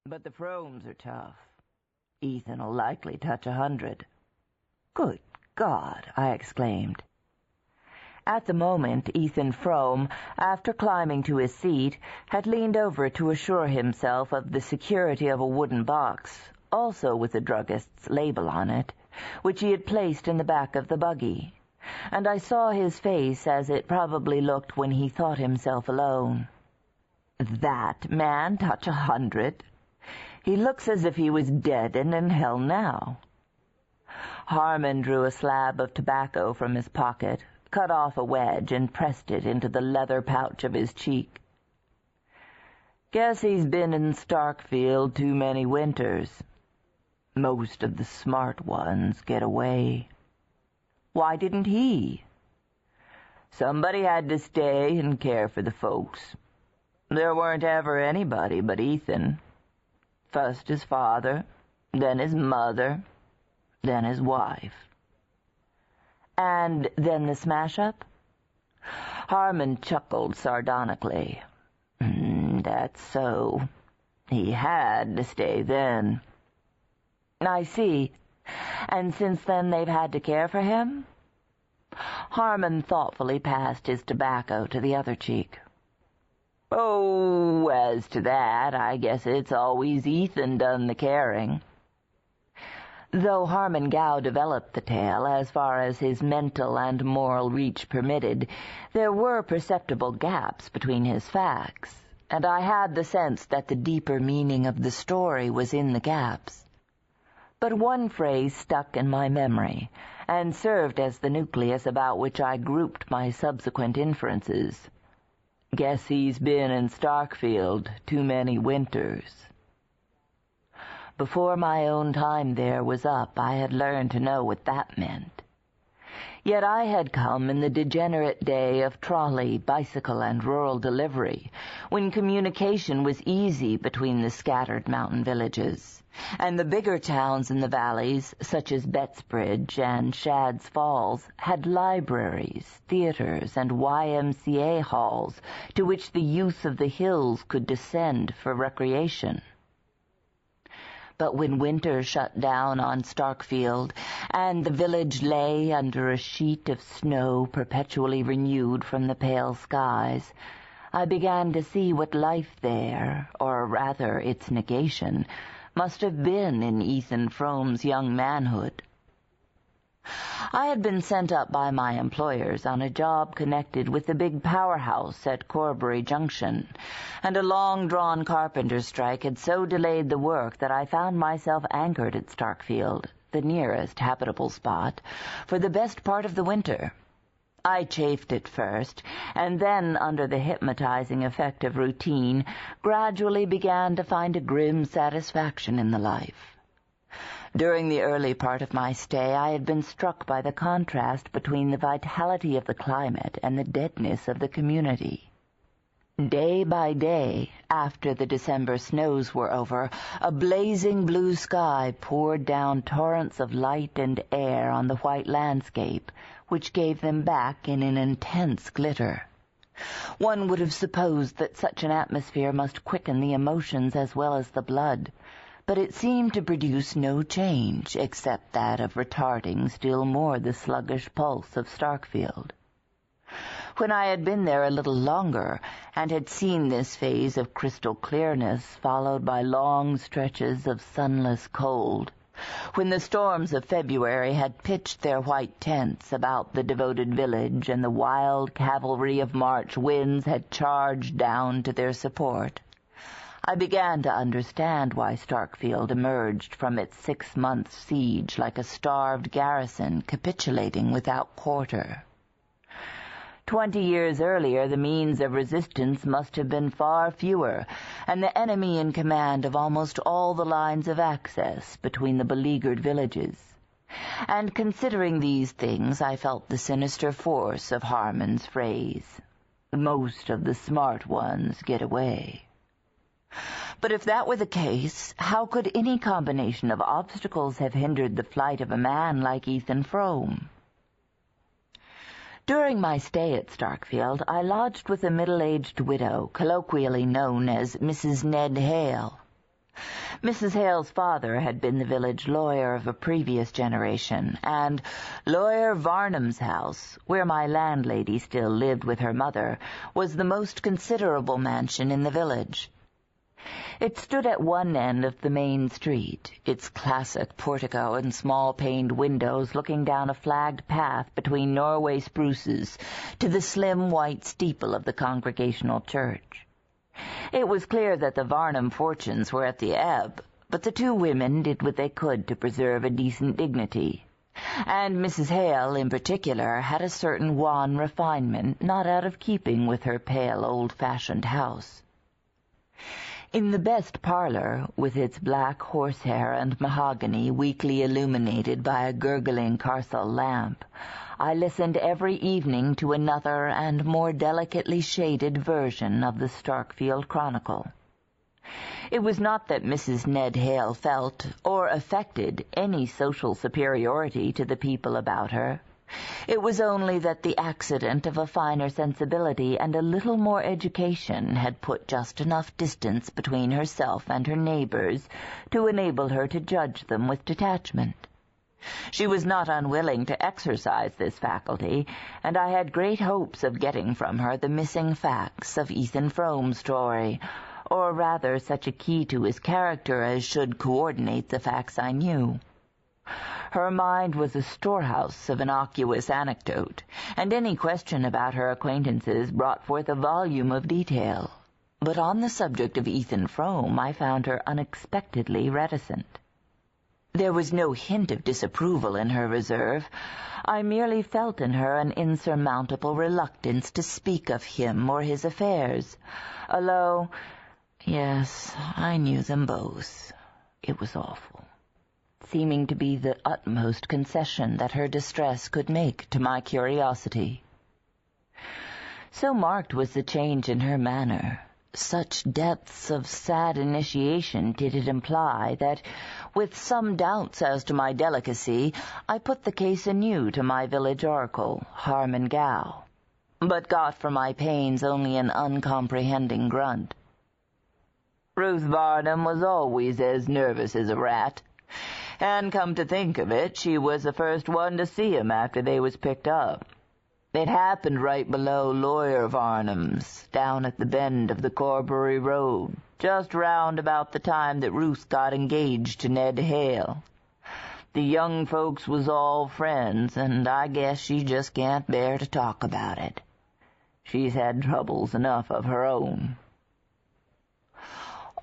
But the Fromes are tough. Ethan'll likely touch 100. Good God, I exclaimed. At the moment, Ethan Frome, after climbing to his seat, had leaned over to assure himself of the security of a wooden box, also with the druggist's label on it, which he had placed in the back of the buggy, and I saw his face as it probably looked when he thought himself alone. That man touch 100? He looks as if he was dead and in hell now. Harmon drew a slab of tobacco from his pocket, cut off a wedge, and pressed it into the leather pouch of his cheek. Guess he's been in Starkfield too many winters. Most of the smart ones get away. Why didn't he? Somebody had to stay and care for the folks. There weren't ever anybody but Ethan. First his father, then his mother, then his wife. And then the smash-up? Harmon chuckled sardonically. That's so. He had to stay then. I see. And since then they've had to care for him? Harmon thoughtfully passed his tobacco to the other cheek. Oh, as to that, I guess it's always Ethan done the caring. Though Harmon Gow developed the tale as far as his mental and moral reach permitted, there were perceptible gaps between his facts, and I had the sense that the deeper meaning of the story was in the gaps. But one phrase stuck in my memory, and served as the nucleus about which I grouped my subsequent inferences. Guess he's been in Starkfield too many winters. Before my own time there was up, I had learned to know what that meant. Yet I had come in the degenerate day of trolley, bicycle, and rural delivery, when communication was easy between the scattered mountain villages, and the bigger towns in the valleys, such as Bettsbridge and Shadd's Falls, had libraries, theaters, and YMCA halls to which the youth of the hills could descend for recreation. But when winter shut down on Starkfield, and the village lay under a sheet of snow perpetually renewed from the pale skies, I began to see what life there, or rather its negation, must have been in Ethan Frome's young manhood. I had been sent up by my employers on a job connected with the big powerhouse at Corbury Junction, and a long-drawn carpenter strike had so delayed the work that I found myself anchored at Starkfield, the nearest habitable spot, for the best part of the winter. I chafed at first, and then, under the hypnotizing effect of routine, gradually began to find a grim satisfaction in the life. During the early part of my stay, I had been struck by the contrast between the vitality of the climate and the deadness of the community. Day by day, after the December snows were over, a blazing blue sky poured down torrents of light and air on the white landscape, which gave them back in an intense glitter. One would have supposed that such an atmosphere must quicken the emotions as well as the blood, but it seemed to produce no change except that of retarding still more the sluggish pulse of Starkfield. When I had been there a little longer, and had seen this phase of crystal clearness followed by long stretches of sunless cold, when the storms of February had pitched their white tents about the devoted village and the wild cavalry of March winds had charged down to their support, I began to understand why Starkfield emerged from its 6-month siege like a starved garrison capitulating without quarter. 20 years earlier, the means of resistance must have been far fewer, and the enemy in command of almost all the lines of access between the beleaguered villages. And considering these things, I felt the sinister force of Harmon's phrase, "Most of the smart ones get away." But if that were the case, how could any combination of obstacles have hindered the flight of a man like Ethan Frome? During my stay at Starkfield, I lodged with a middle-aged widow, colloquially known as Mrs. Ned Hale. Mrs. Hale's father had been the village lawyer of a previous generation, and Lawyer Varnum's house, where my landlady still lived with her mother, was the most considerable mansion in the village. It stood at one end of the main street, its classic portico and small-paned windows looking down a flagged path between Norway spruces to the slim white steeple of the Congregational Church. It was clear that the Varnum fortunes were at the ebb, but the two women did what they could to preserve a decent dignity. And Mrs. Hale, in particular, had a certain wan refinement not out of keeping with her pale, old-fashioned house. In the best parlor, with its black horsehair and mahogany weakly illuminated by a gurgling carcel lamp, I listened every evening to another and more delicately shaded version of the Starkfield Chronicle. It was not that Mrs. Ned Hale felt or affected any social superiority to the people about her. It was only that the accident of a finer sensibility and a little more education had put just enough distance between herself and her neighbors to enable her to judge them with detachment. She was not unwilling to exercise this faculty, and I had great hopes of getting from her the missing facts of Ethan Frome's story, or rather such a key to his character as should coordinate the facts I knew. Her mind was a storehouse of innocuous anecdote, and any question about her acquaintances brought forth a volume of detail. But on the subject of Ethan Frome I found her unexpectedly reticent. There was no hint of disapproval in her reserve. I merely felt in her an insurmountable reluctance to speak of him or his affairs. A low, "Yes, I knew them both. It was awful," seeming to be the utmost concession that her distress could make to my curiosity. So marked was the change in her manner, such depths of sad initiation did it imply, that, with some doubts as to my delicacy, I put the case anew to my village oracle, Harmon Gow, but got for my pains only an uncomprehending grunt. "Ruth Varnum was always as nervous as a rat. And come to think of it, she was the first one to see him after they was picked up. It happened right below Lawyer Varnum's, down at the bend of the Corbury Road, just round about the time that Ruth got engaged to Ned Hale. The young folks was all friends, and I guess she just can't bear to talk about it. She's had troubles enough of her own."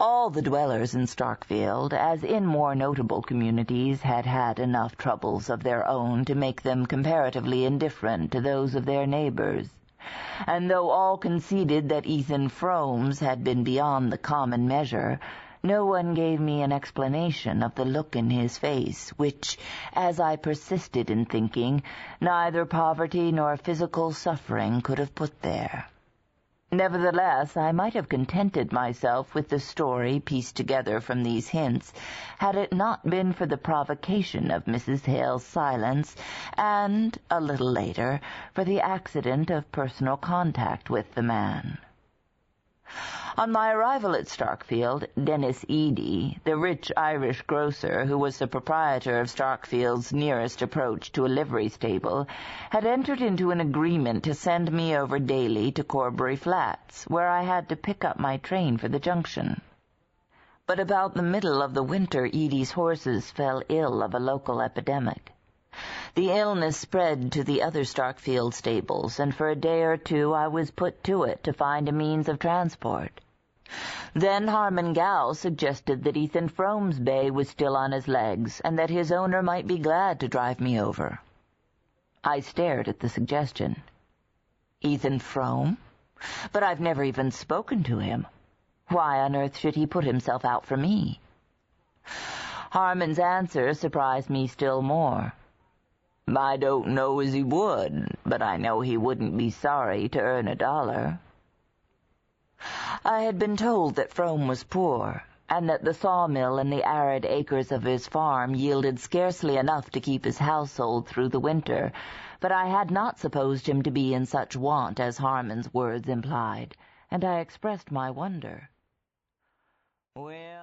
All the dwellers in Starkfield, as in more notable communities, had had enough troubles of their own to make them comparatively indifferent to those of their neighbors. And though all conceded that Ethan Frome's had been beyond the common measure, no one gave me an explanation of the look in his face, which, as I persisted in thinking, neither poverty nor physical suffering could have put there. Nevertheless, I might have contented myself with the story pieced together from these hints, had it not been for the provocation of Mrs. Hale's silence, and, a little later, for the accident of personal contact with the man. On my arrival at Starkfield, Dennis Eady, the rich Irish grocer who was the proprietor of Starkfield's nearest approach to a livery stable, had entered into an agreement to send me over daily to Corbury Flats, where I had to pick up my train for the junction. But about the middle of the winter, Eady's horses fell ill of a local epidemic. The illness spread to the other Starkfield stables, and for a day or two I was put to it to find a means of transport. Then Harmon Gow suggested that Ethan Frome's bay was still on his legs, and that his owner might be glad to drive me over. I stared at the suggestion. Ethan Frome? But I've never even spoken to him. Why on earth should he put himself out for me? Harmon's answer surprised me still more. "I don't know as he would, but I know he wouldn't be sorry to earn $1." I had been told that Frome was poor, and that the sawmill and the arid acres of his farm yielded scarcely enough to keep his household through the winter, but I had not supposed him to be in such want as Harmon's words implied, and I expressed my wonder. "Well..."